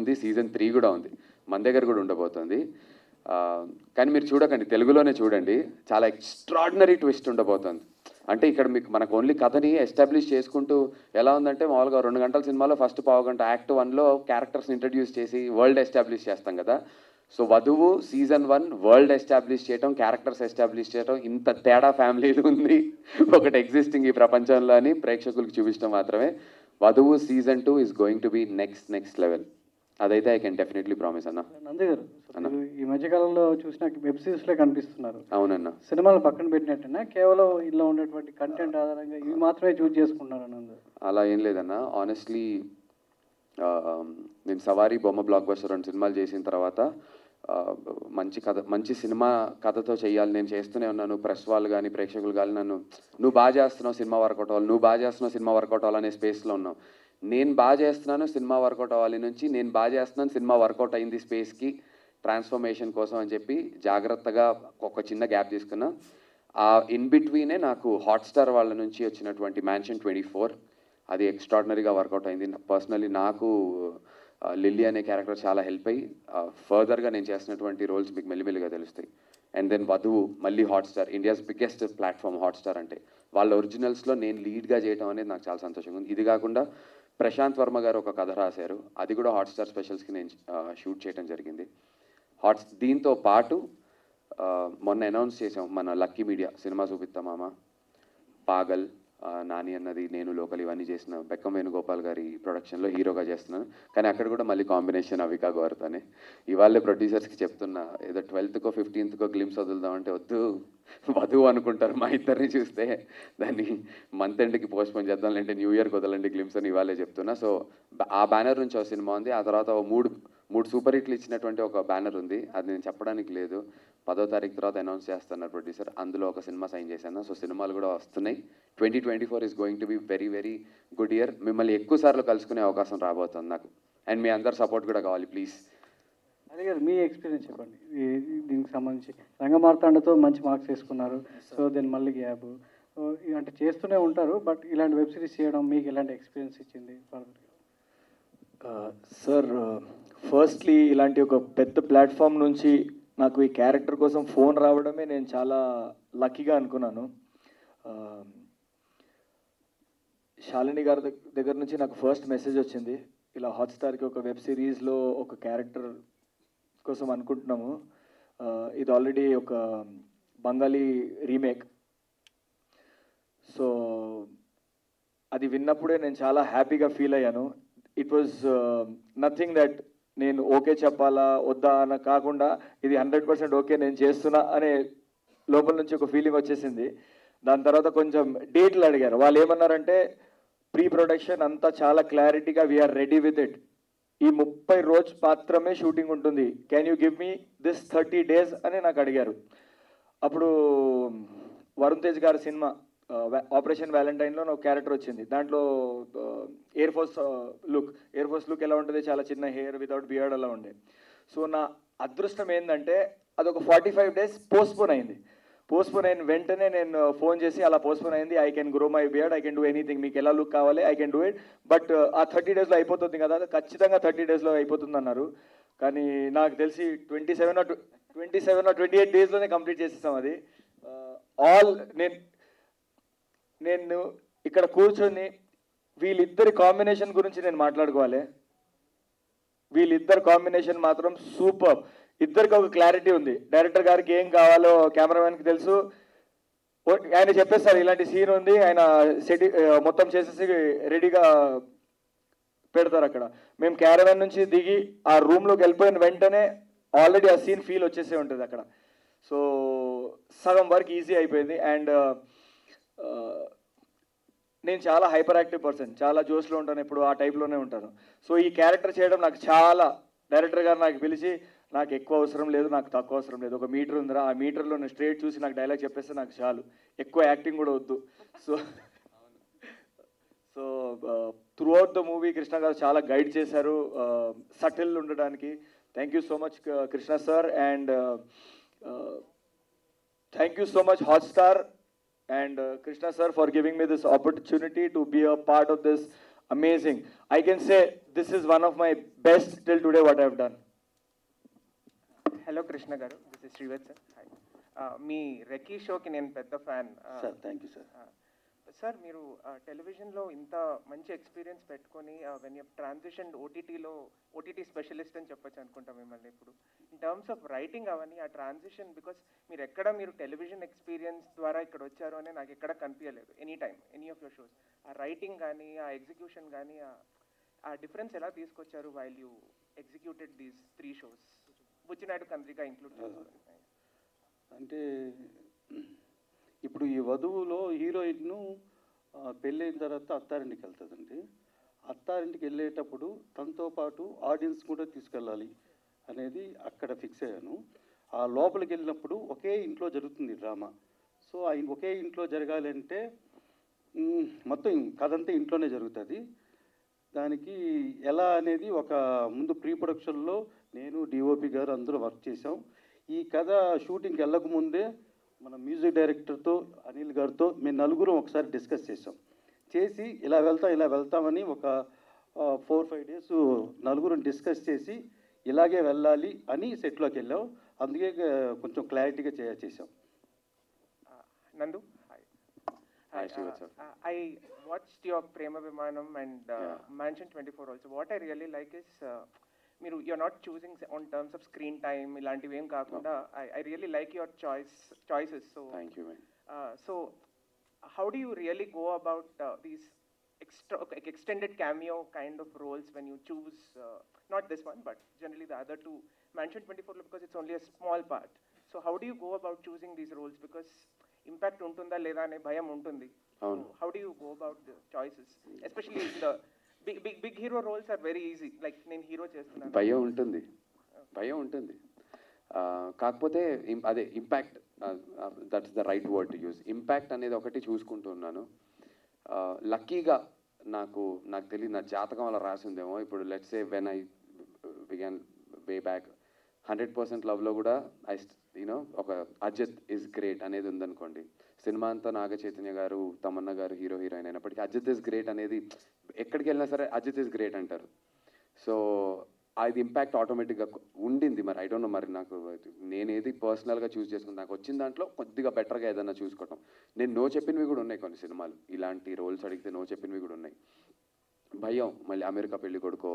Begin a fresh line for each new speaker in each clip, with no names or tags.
ఉంది, సీజన్ 3 కూడా ఉంది, మన దగ్గర కూడా ఉండబోతుంది. కానీ మీరు చూడకండి, తెలుగులోనే చూడండి, చాలా ఎక్స్ట్రాడినరీ ట్విస్ట్ ఉండబోతుంది. అంటే ఇక్కడ మీకు మనకు ఓన్లీ కథని ఎస్టాబ్లిష్ చేసుకుంటూ ఎలా ఉందంటే, మామూలుగా 2 గంటల సినిమాలో ఫస్ట్ పావుగంట యాక్ట్ 1లో క్యారెక్టర్స్ని ఇంట్రడ్యూస్ చేసి వరల్డ్ ఎస్టాబ్లిష్ చేస్తాం కదా. సో వధువు సీజన్ 1 వరల్డ్ ఎస్టాబ్లిష్ చేయటం, క్యారెక్టర్స్ ఎస్టాబ్లిష్ చేయటం, ఇంత తేడా ఫ్యామిలీలు ఉంది ఒకటి ఎగ్జిస్టింగ్ ఈ ప్రపంచంలో అని ప్రేక్షకులకు చూపించడం మాత్రమే. వధువు season 2 is going to be next level. అదైతే ఐ కెన్ డెఫినెట్లీ ప్రామిస్ అన్న.
నంది గారు, ఈ మధ్యకాలంలో చూసిన వెబ్ సిరీస్లే కనిపిస్తున్నారు.
అవునన్న.
సినిమాలు పక్కన పెట్టినట్టేనా, కేవలం ఇలా ఉండేటువంటి కంటెంట్ ఆధారంగా ఇవి మాత్రమే చూస్ చేసుకుంటున్నారు అన్నది?
అలా ఏం లేదన్న. ఆనెస్ట్లీ నేను సవారీ, బొమ్మ, బ్లాక్ బస్టర్ 2 సినిమాలు చేసిన తర్వాత మంచి కథ, మంచి సినిమా కథతో చేయాలి, నేను చేస్తూనే ఉన్నాను. ప్రెస్ వాళ్ళు కానీ ప్రేక్షకులు కానీ నన్ను నువ్వు బాగా చేస్తున్నావు సినిమా వర్కౌట్ అవ్వాలి, నువ్వు బాగా చేస్తున్నావు సినిమా వర్కౌట్ అవ్వాలనే స్పేస్లో ఉన్నావు. నేను బాగా చేస్తున్నాను సినిమా వర్కౌట్ అవ్వాలి నుంచి నేను బాగా చేస్తున్నాను సినిమా వర్కౌట్ అయింది స్పేస్కి ట్రాన్స్ఫర్మేషన్ కోసం అని చెప్పి జాగ్రత్తగా ఒక చిన్న గ్యాప్ తీసుకున్నా. ఆ ఇన్ బిట్వీనే నాకు హాట్స్టార్ వాళ్ళ నుంచి వచ్చినటువంటి మ్యాన్షన్ 24 అది ఎక్స్ట్రాడినరీగా వర్కౌట్ అయింది. పర్సనలీ నాకు లిల్లీ అనే క్యారెక్టర్ చాలా హెల్ప్ అయ్యి ఫర్దర్గా నేను చేసినటువంటి రోల్స్ మీకు మెల్లిమెల్లిగా తెలుస్తాయి. అండ్ దెన్ వధువు మళ్ళీ Hotstar, India's biggest platform Hotstar, అంటే వాళ్ళ ఒరిజినల్స్లో నేను లీడ్గా చేయడం అనేది నాకు చాలా సంతోషంగా ఉంది. ఇది కాకుండా ప్రశాంత్ వర్మ గారు ఒక కథ రాశారు, అది కూడా హాట్స్టార్ స్పెషల్స్కి నేను షూట్ చేయడం జరిగింది. దీంతో పాటు మొన్న అనౌన్స్ చేసాం, మన లక్కీ మీడియా సినిమా చూపిస్తామామ, పాగల్, నాని అన్నది, నేను లోకల్ ఇవన్నీ చేసిన బెక్కం వేణుగోపాల్ గారి ప్రొడక్షన్లో హీరోగా చేస్తున్నాను. కానీ అక్కడ కూడా మళ్ళీ కాంబినేషన్ అవికా గౌర్తోనే. ఇవాళ ప్రొడ్యూసర్స్కి చెప్తున్నా, ఏదో 12th 15th గ్లిమ్స్ వదులుదామంటే వద్దు, వధువు అనుకుంటారు మా ఇద్దరిని చూస్తే, దాన్ని మంత్ ఎండ్కి పోస్ట్పోన్ చేద్దాం, లేదంటే న్యూ ఇయర్కి వదలండి గ్లిమ్స్ అని ఇవాళే చెప్తున్నా. సో ఆ బ్యానర్ నుంచి ఒక సినిమా ఉంది, ఆ తర్వాత మూడు సూపర్ హిట్లు ఇచ్చినటువంటి ఒక బ్యానర్ ఉంది, అది నేను చెప్పడానికి లేదు. 10వ తారీఖు తర్వాత అనౌన్స్ చేస్తున్నారు ప్రొడ్యూసర్, అందులో ఒక సినిమా సైన్ చేశాను. సో సినిమాలు కూడా వస్తున్నాయి. 2024 is going to be very very good year. మిమ్మల్ని ఎక్కువ సార్లు కలుసుకునే అవకాశం రాబోతుంది నాకు, అండ్ మీ అందరు సపోర్ట్ కూడా కావాలి ప్లీజ్.
అదే గారు, మీ ఎక్స్పీరియన్స్ చెప్పండి దీనికి సంబంధించి. రంగమార్తాండతో మంచి మార్క్స్ వేసుకున్నారు, సో దెన్ మళ్ళీ గ్యాప్ అంటే చేస్తూనే ఉంటారు, బట్ ఇలాంటి వెబ్ సిరీస్ చేయడం మీకు ఎలాంటి ఎక్స్పీరియన్స్ ఇచ్చింది?
సార్, ఫస్ట్లీ ఇలాంటి ఒక పెద్ద ప్లాట్ఫామ్ నుంచి నాకు ఈ క్యారెక్టర్ కోసం ఫోన్ రావడమే నేను చాలా లక్కీగా అనుకున్నాను. శాలిని గారి దగ్గర నుంచి నాకు ఫస్ట్ మెసేజ్ వచ్చింది, ఇలా హాట్స్టార్కి ఒక వెబ్ సిరీస్లో ఒక క్యారెక్టర్ కోసం అనుకుంటున్నాము, ఇది ఆల్రెడీ ఒక బెంగాలీ రీమేక్. సో అది విన్నప్పుడే నేను చాలా హ్యాపీగా ఫీల్ అయ్యాను. ఇట్ వాజ్ నథింగ్ దట్ నేను ఓకే చెప్పాలా వద్దా అని కాకుండా, ఇది 100% ఓకే నేను చేస్తున్నా అనే లోపల నుంచి ఒక ఫీలింగ్ వచ్చేసింది. దాని తర్వాత కొంచెం డేట్లు అడిగారు. వాళ్ళు ఏమన్నారంటే, ప్రీ ప్రొడక్షన్ అంతా చాలా క్లారిటీగా వీఆర్ రెడీ విత్ ఇట్, ఈ 30 రోజు మాత్రమే షూటింగ్ ఉంటుంది, can you give me this 30 days అని నాకు అడిగారు. అప్పుడు వరుణ్ తేజ్ గారి సినిమా ఆపరేషన్ వ్యాలంటైన్లో నాకు క్యారెక్టర్ వచ్చింది. దాంట్లో ఎయిర్ ఫోర్స్ లుక్ ఎలా ఉంటుంది, చాలా చిన్న హెయిర్ వితౌట్ బియర్డ్ అలా ఉండే. సో నా అదృష్టం ఏంటంటే అదొక 45 days పోస్ట్పోన్ అయింది. పోస్ట్పోన్ అయిన వెంటనే నేను ఫోన్ చేసి, అలా పోస్ట్పోన్ అయింది, I can grow my beard, I can do anything, మీకు ఎలా లుక్ కావాలి I can do it, but ఆ 30 daysలో అయిపోతుంది కదా, ఖచ్చితంగా 30 daysలో అయిపోతుంది అన్నారు. కానీ నాకు తెలిసి 27 or 28 daysలోనే కంప్లీట్ చేసేసాం అది. నేను ఇక్కడ కూర్చొని వీళ్ళిద్దరి కాంబినేషన్ గురించి నేను మాట్లాడుకోవాలి. వీళ్ళిద్దరు కాంబినేషన్ మాత్రం సూపర్. ఇద్దరికి ఒక క్లారిటీ ఉంది. డైరెక్టర్ గారికి ఏం కావాలో కెమెరామెన్కి తెలుసు, ఆయన చెప్పేస్తారు ఇలాంటి సీన్ ఉంది, ఆయన మొత్తం చేసేసి రెడీగా పెడతారు అక్కడ. మేము క్యారవాన్ నుంచి దిగి ఆ రూమ్లోకి వెళ్ళిపోయిన వెంటనే ఆల్రెడీ ఆ సీన్ ఫీల్ వచ్చేసే ఉంటుంది అక్కడ. సో సగం వర్క్ ఈజీ అయిపోయింది. అండ్ నేను చాలా హైపర్ యాక్టివ్ పర్సన్, చాలా జోష్లో ఉంటాను, ఎప్పుడు ఆ టైప్లోనే ఉంటాను. సో ఈ క్యారెక్టర్ చేయడం నాకు చాలా, డైరెక్టర్ గారు నాకు పిలిచి, నాకు ఎక్కువ అవసరం లేదు, నాకు తక్కువ అవసరం లేదు, ఒక మీటర్ ఉందిరా, ఆ మీటర్లో నేను స్ట్రేట్ చూసి నాకు డైలాగ్ చెప్పేస్తే నాకు చాలు, ఎక్కువ యాక్టింగ్ కూడా వద్దు. So through out the movie Krishna గారు చాలా గైడ్ చేశారు సటిల్ ఉండడానికి. Thank you so much Krishna sir, and thank you so much Hotstar and Krishna sir for giving me this opportunity to be a part of this amazing. I can say this is one of my best till today what I've done.
Hello Krishna garu, this is Srivath sir. Hi. మీ recce షోకి నేను పెద్ద fan
sir thank you sir.
Sir. మీరు టెలివిజన్లో ఇంత మంచి experience పెట్టుకొని when you transition OTT specialist అని చెప్పొచ్చు అనుకుంటా మిమ్మల్ని. ఇప్పుడు ఇన్ టర్మ్స్ ఆఫ్ రైటింగ్ అవన్నీ ఆ ట్రాన్సిషన్, బికాస్ మీరు టెలివిజన్ ఎక్స్పీరియన్స్ ద్వారా ఇక్కడ వచ్చారు అని నాకు ఎక్కడ కనిపించలేదు any time any of your shows. ఆ రైటింగ్ కానీ ఆ ఎగ్జిక్యూషన్ కానీ ఆ డిఫరెన్స్ ఎలా తీసుకొచ్చారు while you executed these 3 shows, Buchinaidu Kandriga include చేసుకోండి.
అంటే ఇప్పుడు ఈ వధువులో హీరోయిన్ను పెళ్ళైన తర్వాత అత్తారింటికి వెళ్తుందండి. అత్తారింటికి వెళ్ళేటప్పుడు తనతో పాటు ఆడియన్స్ కూడా తీసుకెళ్ళాలి అనేది అక్కడ ఫిక్స్ అయ్యాను. ఆ లోపలికి వెళ్ళినప్పుడు ఒకే ఇంట్లో జరుగుతుంది డ్రామా. సో ఆ ఒకే ఇంట్లో జరగాలంటే మొత్తం కథంతా ఇంట్లోనే జరుగుతుంది. దానికి ఎలా అనేది ఒక ముందు ప్రీ ప్రొడక్షన్లో నేను డిఓపి గారు అందరూ వర్క్ చేసాం. ఈ కథ షూటింగ్కి వెళ్ళకముందే మన మ్యూజిక్ డైరెక్టర్తో అనిల్ గారితో మేము నలుగురం ఒకసారి డిస్కస్ చేసి ఇలా వెళ్తామని ఒక 4-5 days నలుగురం డిస్కస్ చేసి ఇలాగే వెళ్ళాలి అని సెట్లోకి వెళ్ళాం. అందుకే కొంచెం క్లారిటీగా చేసాం.
నందు,
Hi, Shrivat sir.
I watched your Prema Vimanam and Mansion 24 also. What I really like is you're not choosing on terms of screen time ilantivi em kaakunda. I really like your choices. So
Thank you, man.
So how do you really go about these extended cameo kind of roles when you choose not this one but generally the other 2, Mansion 24 because it's only a small part. So how do you go about choosing these roles, because impact ఉంటుందా లేదా అనే భయం ఉంటుంది. How do you go about the choices, especially the big hero roles are very easy, like నేను hero చేస్తున్నాను.
భయం ఉంటుంది. కాకపోతే అదే impact, that's the right word to use. Impact అనేది ఒకటి చూసుకుంటున్నాను. లక్కీగా నాకు తెలియదు, నా జాతకం అలా రాసిందేమో. ఇప్పుడు let's say when I began way back 100% లవ్లో కూడా ఒక అజిత్ ఇస్ గ్రేట్ అనేది ఉందనుకోండి. సినిమా అంతా నాగ చైతన్య గారు, తమన్నా గారు హీరోయిన్ అయినప్పటికీ అజిత్ ఇస్ గ్రేట్ అనేది ఎక్కడికి వెళ్ళినా సరే అజిత్ ఇస్ గ్రేట్ అంటారు. సో అది ఇంపాక్ట్ ఆటోమేటిక్గా ఉండింది. మరి ఐ డోంట్ నో, మరి నాకు నేనేది పర్సనల్గా చూస్ చేసుకుని నాకు వచ్చిన దాంట్లో కొద్దిగా బెటర్గా ఏదన్నా చూసుకోవటం. నేను నో చెప్పినవి కూడా ఉన్నాయి కొన్ని సినిమాలు, ఇలాంటి రోల్స్ అడిగితే నో చెప్పినవి కూడా ఉన్నాయి. భయం, మళ్ళీ అమెరికా పెళ్లి కొడుకో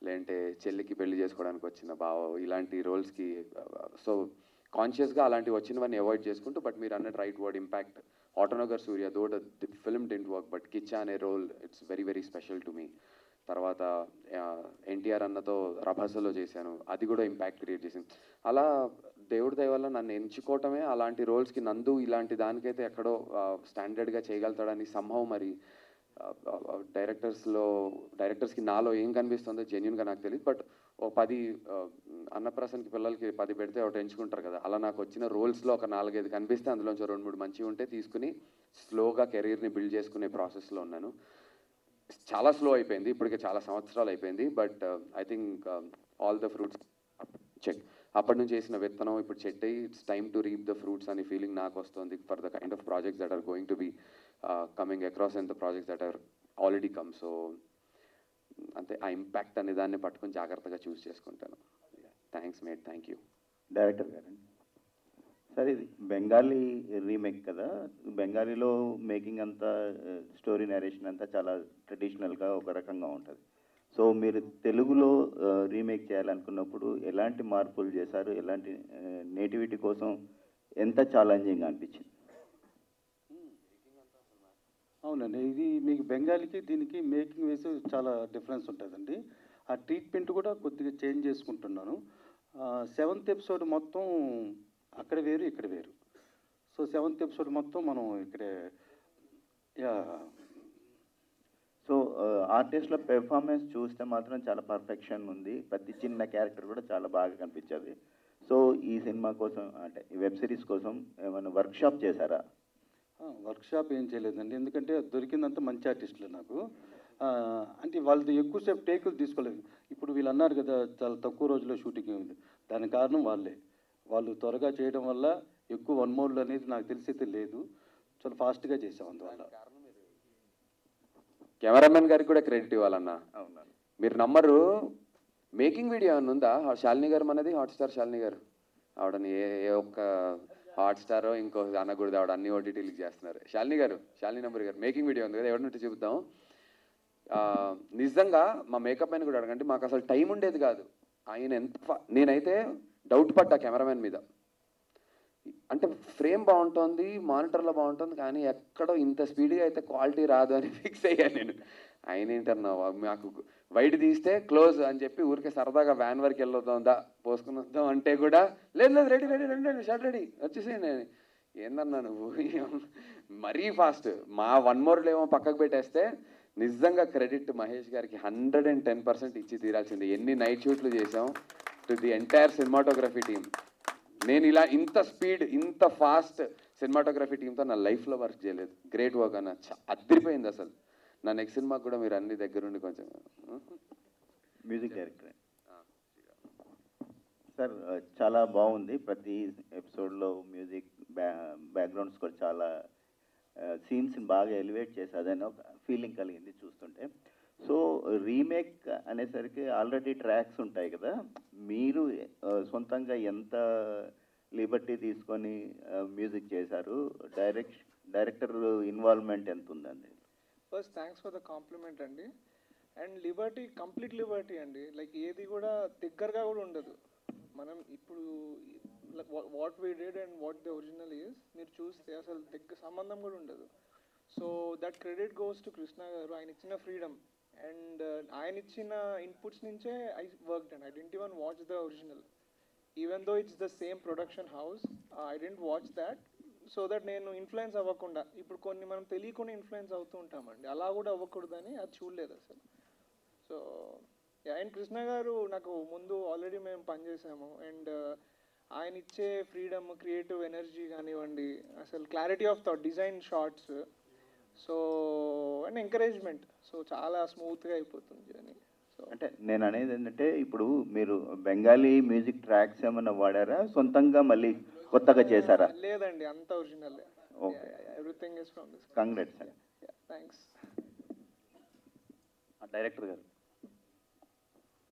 లేదంటే చెల్లికి పెళ్లి చేసుకోవడానికి వచ్చిన బావ, ఇలాంటి రోల్స్కి సో కాన్షియస్గా అలాంటివి వచ్చినవన్నీ అవాయిడ్ చేసుకుంటూ, బట్ మీరు అన్నట్టు right word impact. Autonagar Surya though the film didn't work, but Kiccha అనే role it's very very special to me. తర్వాత ఎన్టీఆర్ అన్నతో రభసలో చేశాను, అది కూడా ఇంపాక్ట్ క్రియేట్ చేసింది. అలా దేవుడి దయ వల్ల నన్ను ఎంచుకోవటమే అలాంటి రోల్స్కి. నందు ఇలాంటి దానికైతే ఎక్కడో స్టాండర్డ్గా చేయగలుగుతాడని సంభవం. మరి డైరెక్టర్స్కి నాలో ఏం కనిపిస్తుందో జెన్యున్గా నాకు తెలియదు, బట్ ఓ 10 అన్నప్రాసనకి పిల్లలకి 10 పెడితే ఒకటి ఎంచుకుంటారు కదా, అలా నాకు వచ్చిన రోల్స్లో ఒక 4-5 కనిపిస్తే అందులోంచి 2-3 మంచివి ఉంటే తీసుకుని స్లోగా కెరీర్ని బిల్డ్ చేసుకునే ప్రాసెస్లో ఉన్నాను. చాలా స్లో అయిపోయింది, ఇప్పటికే చాలా సంవత్సరాలు అయిపోయింది, but I think all the fruits చెక్. అప్పటి నుంచి చేసిన విత్తనం ఇప్పుడు చెట్ అయ్యి it's time to reap the fruits అనే ఫీలింగ్ నాకు వస్తుంది for the kind of projects that are going to be coming across and the projects that are already come. So అంతే, ఆ ఇంపాక్ట్ అనే దాన్ని పట్టుకొని జాగ్రత్తగా చూస్ చేసుకుంటాను. Thanks mate, thank you.
Director గారండి, సార్ ఇది బెంగాలీ రీమేక్ కదా, బెంగాలీలో మేకింగ్ అంతా స్టోరీ నరేషన్ అంతా చాలా ట్రెడిషనల్గా ఒక రకంగా ఉంటుంది. సో మీరు తెలుగులో రీమేక్ చేయాలనుకున్నప్పుడు ఎలాంటి మార్పులు చేశారు, ఎలాంటి నేటివిటీ కోసం ఎంత ఛాలెంజింగ్ అనిపించింది?
అవునండి, ఇది మీకు బెంగాలీకి దీనికి మేకింగ్ వేసి చాలా డిఫరెన్స్ ఉంటుందండి. ఆ ట్రీట్మెంట్ కూడా కొద్దిగా చేంజ్ చేసుకుంటున్నాను. 7th ఎపిసోడ్ మొత్తం అక్కడ వేరు ఇక్కడ వేరు. సో 7th ఎపిసోడ్ మొత్తం మనం ఇక్కడే.
సో ఆర్టిస్ట్లో పెర్ఫార్మెన్స్ చూస్తే మాత్రం చాలా పర్ఫెక్షన్ ఉంది, ప్రతి చిన్న క్యారెక్టర్ కూడా చాలా బాగా కనిపించేది. సో ఈ సినిమా కోసం అంటే ఈ వెబ్ సిరీస్ కోసం ఏమైనా వర్క్షాప్ చేశారా?
వర్క్షాప్ ఏం చేయలేదండి, ఎందుకంటే దొరికిందంతా మంచి ఆర్టిస్టులు నాకు. అంటే వాళ్ళది ఎక్కువసేపు టేకులు తీసుకోలేదు. ఇప్పుడు వీళ్ళు అన్నారు కదా చాలా తక్కువ రోజుల్లో షూటింగ్ ఉంది, దానికి కారణం వాళ్ళు త్వరగా చేయడం వల్ల ఎక్కువ 1 మోడ్లు అనేది నాకు తెలిసి అయితే లేదు, చాలా ఫాస్ట్గా చేసాం అందువల్ల.
కెమెరామెన్ గారికి కూడా క్రెడిట్ ఇవ్వాలన్నా.
అవునవును.
మీరు నమ్మరు, మేకింగ్ వీడియో ఏమన్నా ఉందా? శాలిని గారు మనది, హాట్‌స్టార్ శాలిని గారు. ఆవిడని ఏ ఏ ఒక్క హాట్‌స్టారో ఇంకో అనకూడదు, ఆవిడ అన్ని ఓటీటీలకి చేస్తున్నారు. శాలిని గారు, శాలిని నంబర్ గారు మేకింగ్ వీడియో ఉంది కదా, ఎవరినట్టు చూపిద్దాం. నిజంగా మా మేకప్ మ్యాన్ కూడా అడగండి, మాకు అసలు టైం ఉండేది కాదు. ఆయన నేనైతే డౌట్ పడ్డా కెమెరామెన్ మీద. అంటే ఫ్రేమ్ బాగుంటుంది, మానిటర్లో బాగుంటుంది, కానీ ఎక్కడో ఇంత స్పీడ్గా అయితే క్వాలిటీ రాదు అని ఫిక్స్ అయ్యాను నేను. ఆయన ఏంటన్నా మాకు వైడ్ తీస్తే క్లోజ్ అని చెప్పి ఊరికే సరదాగా వ్యాన్ వరకు వెళ్ళొద్దాం, పోసుకుని వద్దాం అంటే కూడా లేదు లేదు ready ready ready shirt ready వచ్చేసేయండి. ఏందన్నా నువ్వు మరీ ఫాస్ట్. మా 1 మోర్లో ఏమో పక్కకు పెట్టేస్తే నిజంగా క్రెడిట్ మహేష్ గారికి 110% ఇచ్చి తీరాల్సింది. ఎన్ని నైట్ షూట్లు చేసాం to the entire cinematography team. నేను ఇలా ఇంత స్పీడ్, ఇంత ఫాస్ట్ సినిమాటోగ్రఫీ టీంతో నా లైఫ్లో వర్క్ చేయలేదు. గ్రేట్ వర్క్ అన్న, అదిరిపోయింది అసలు. నా నెక్స్ట్ సినిమాకి కూడా మీరు అన్ని దగ్గరుండి కొంచెం.
మ్యూజిక్ డైరెక్టర్ సార్, చాలా బాగుంది. ప్రతి ఎపిసోడ్లో మ్యూజిక్ బ్యాక్గ్రౌండ్ స్కోర్ చాలా సీన్స్ని బాగా ఎలివేట్ చేసి అదని ఒక ఫీలింగ్ కలిగింది చూస్తుంటే. సో రీమేక్ అనేసరికి ఆల్రెడీ ట్రాక్స్ ఉంటాయి కదా, మీరు సొంతంగా ఎంత లిబర్టీ తీసుకొని మ్యూజిక్ చేశారు? డైరెక్టర్ ఇన్వాల్వ్మెంట్ ఎంత ఉందండి?
First thanks for the complement అండి. అండ్ లిబర్టీ, కంప్లీట్ లిబర్టీ అండి. లైక్ ఏది కూడా దగ్గరగా కూడా ఉండదు. మనం ఇప్పుడు what we did and what the original is మీరు చూస్తే అసలు దగ్గర సంబంధం కూడా ఉండదు. So that credit goes to Krishna గారు. ఆయన ఇచ్చిన ఫ్రీడమ్ అండ్ ఆయన ఇచ్చిన ఇన్పుట్స్ నుంచే I worked and I didn't even watch the original. Even though it's the same production house, I didn't watch that. So that నేను ఇన్ఫ్లుయెన్స్ అవ్వకుండా, ఇప్పుడు కొన్ని మనం తెలియకుండా ఇన్ఫ్లుయెన్స్ అవుతూ ఉంటామండి, అలా కూడా అవ్వకూడదని అది చూడలేదు అసలు. సో అండ్ కృష్ణ గారు నాకు ముందు ఆల్రెడీ మేము పనిచేసాము. అండ్ ఆయన ఇచ్చే ఫ్రీడమ్, క్రియేటివ్ ఎనర్జీ కానివ్వండి, అసలు clarity of thought, design shots, so and encouragement, so చాలా స్మూత్గా అయిపోతుంది జర్నీ. సో
అంటే నేను అనేది ఏంటంటే, ఇప్పుడు మీరు బెంగాలీ మ్యూజిక్ ట్రాక్స్ ఏమైనా వాడారా, సొంతంగా మళ్ళీ కొత్తగా చేశారా?
లేదండి, అంత original.
Okay,
everything is from this.
Congrats అండి.
థ్యాంక్స్.
డైరెక్టర్ గారు.